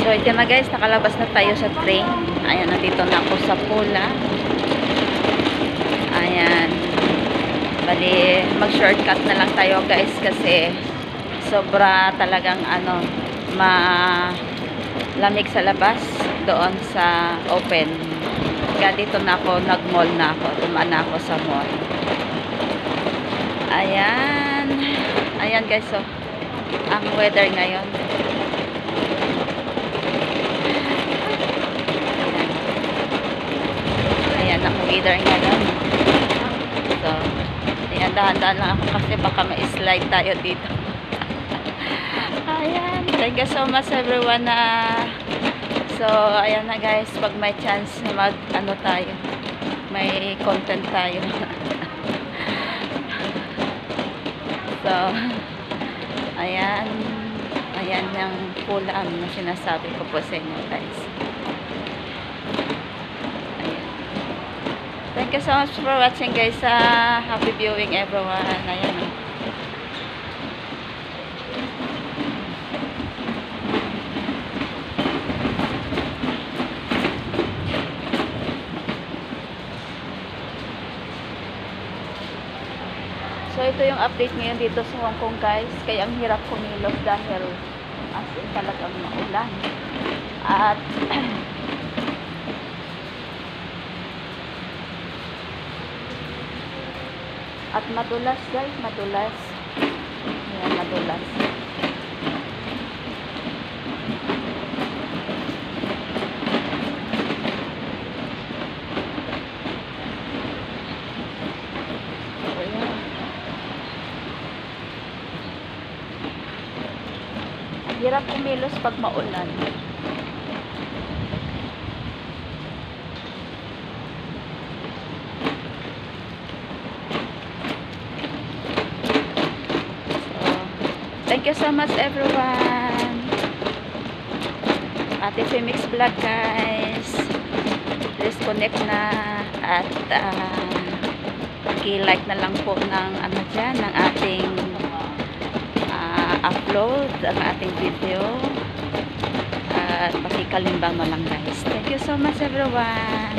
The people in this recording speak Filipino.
So, ito na guys, nakalabas na tayo sa train. Ayan, nandito na ako sa Pula. Ayan. Bali, mag-shortcut na lang tayo guys kasi sobra talagang malamig sa labas doon sa open. Kaya dito na ako, nag-mall na ako. Tumaan na ako sa mall. Ayan. Ayan guys, so, ang weather ngayon. Ayan ang weather ngayon. So, ayan, dahan-dahan lang ako kasi baka ma-slide tayo dito. Ayan. Thank you so much everyone so, ayan na guys, pag may chance na tayo, may content tayo. So, ayan yung Pula na sinasabi ko po sa inyo guys. Ayan. Thank you so much for watching guys. Happy viewing everyone. Ayan. So, ito yung update ngayon dito sa Hong Kong guys. Kaya ang hirap kumilos dahil as in talagang maulan. At madulas guys, madulas. Ayan, madulas. Hirap kumilos pag maulan. So, thank you so much everyone. Ate Femix Vlog guys. Please connect na at i-like na lang po ng ng ating upload ang ating video at pakikalimbang na lang guys. Thank you so much everyone.